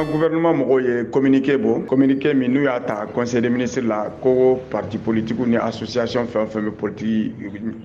An gouvernement mɔgɔw ye communiqué bɔ communiqué min n'u y'a ta conseil des ministres la ko parti politique ni association fɛn fɛn bɛ politique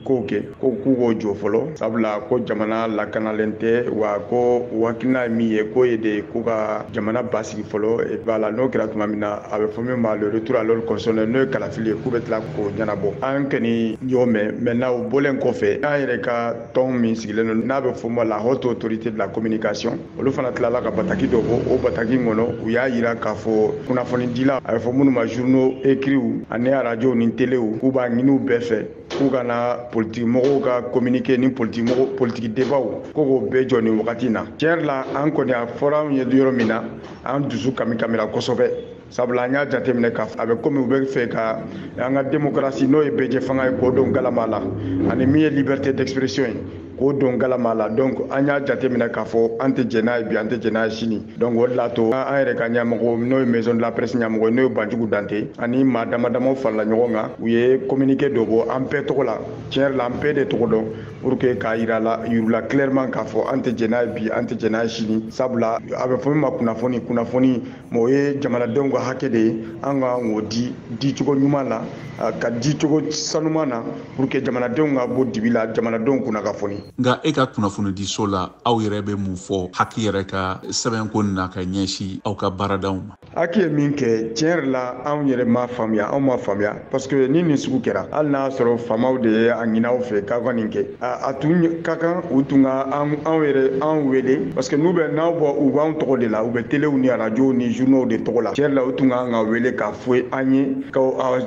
ko kɛ ko k'u k'o jɔ fɔlɔ sabula ko jamana lakanalen tɛ wa ko hakilina ye min ye k'o ye de k'u ka jamana basigi fɔlɔ et voilà n'o kɛra tuma min na a bɛ fɔ min ma le retour à l'ordre constitutionnel n'o ye kalafili ye k'u bɛ tila k'o ɲɛnabɔ an kɔni y'o mɛn maintenant o bɔlen kɔfɛ an yɛrɛ ka tɔn min sigilen don n'a bɛ fɔ ma la haute autorité de la communication olu fana tilala ka bataki dɔ bɔ o bataki kɔnɔ u y'a yira k'a fɔ kunnafoni dila a bɛ fɔ minnu ma journaux écrits ani radio ni téléw k'u b'a ɲini u bɛɛ fɛ k'u kana politique mɔgɔw ka communiqué ni politique débat ko k'o bɛɛ jɔ nin wagati in na tiɲɛ yɛrɛ la an kɔni a fɔra anw ye yɔrɔ min na an dusu kamira kosɛbɛ sabula an y'a jateminɛ k'a fɔ a bɛ komi u bɛ fɛ ka an ka démocratie n'o ye bɛɛ fanga ye k'o don galama la ani min ye liberté d'expression ye k'o don galama la donc an y'a jateminɛ k'a fɔ an tɛ jɛn n'a ye bi an tɛ jɛn n'a ye sini donc o de l'a to an yɛrɛ ka ɲɛmɔgɔ n'o ye maison de la presse ɲɛmɔgɔ n'o ye Banjugu Dante ani maa dama dama farala ɲɔgɔn kan u ye communiqué dɔ bɔ an bɛɛ tɔgɔ la tiɲɛ yɛrɛ la an bɛɛ de tɔgɔ dɔn pour que k'a yirula clairement k'a fɔ an tɛ jɛn n'a ye bi an tɛ jɛn n'a ye sini sabula a bɛ fɔ min ma kunnafoni mais o ye jamanadenw ka hakɛ de ye an ka k'o di cogo ɲuman na ka di cogo sanuman na pour que jamanadenw ka bɔ dibi la jamanadenw kunna ka fɔni. Nka e ka kunnafoni di so la aw yɛrɛ bɛ mun fɔ haki yɛrɛ ka sɛbɛnko na ka ɲɛsin aw ka baaradaw ma. Haki ye min kɛ tiɲɛ yɛrɛ la anw yɛrɛ ma faamuya parce que ni nin sugu kɛra hali n'a sɔrɔ faamaw de ye a ɲini aw fɛ k'a ka nin kɛ a tun ka kan u tun ka anw wele parce que n'aw bɔ u b'anw tɔgɔ de la u bɛ téléw ni radio ni journaux de tɔgɔ la tiɲɛ yɛrɛ la u tun kan ka wele k'a fɔ an ye ka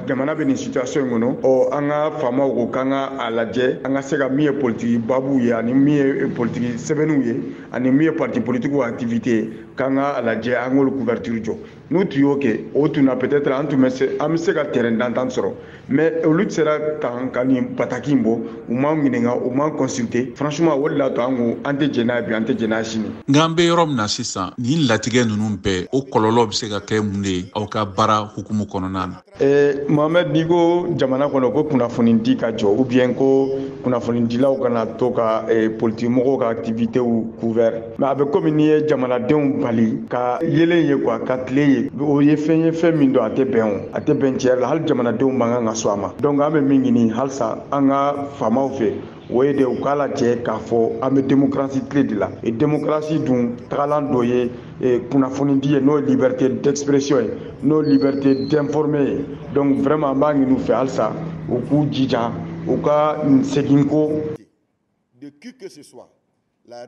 jamana bɛ nin situation in kɔnɔ an ka faamaw ko k'an ka a lajɛ an ka se ka min ye politique babu ye ani min ye politique sɛbɛnniw ye ani min ye parti politique activité ye k'an ka a lajɛ an k'olu couverture jɔ n'u tun y'o kɛ o tun na peut-être an bɛ se ka terrain d'entente sɔrɔ mais olu sera tan ka nin bataki in bɔ u m'an ɲininka u m'an consulter franchement o de l'a to an ko an tɛ jɛn n'a ye bi an tɛ jɛn n'a ye sini. Nka an bɛ yɔrɔ min na sisan nin latigɛ ninnu bɛɛ o kɔlɔlɔ bɛ se ka kɛ mun de ye aw ka baara hukumu kɔnɔna na. Mohamed n'i ko jamana kɔnɔ ko kunnafoni di ka jɔ ou bien ko kunnafoni dilaw kana to ka politique mɔgɔw ka activitéw couvert mais a bɛ komi n'i ye jamanadenw bali ka yelen ye quoi ka tile ye o ye fɛn min don a tɛ bɛn tiɲɛ la hali jamanadenw man kan ka sɔn a ma donc an bɛ min ɲini halisa an ka faamaw fɛ o ye de u k'a lajɛ k'a fɔ an bɛ démocratie tile de la et démocratie dun tagalan dɔ ye kunnafoni di ye n'o ye liberté d'expression ye n'o liberté d'informer ye donc vraiment an b'a ɲini u fɛ halisa u k'u jija u ka segin ko de qui que ce soit la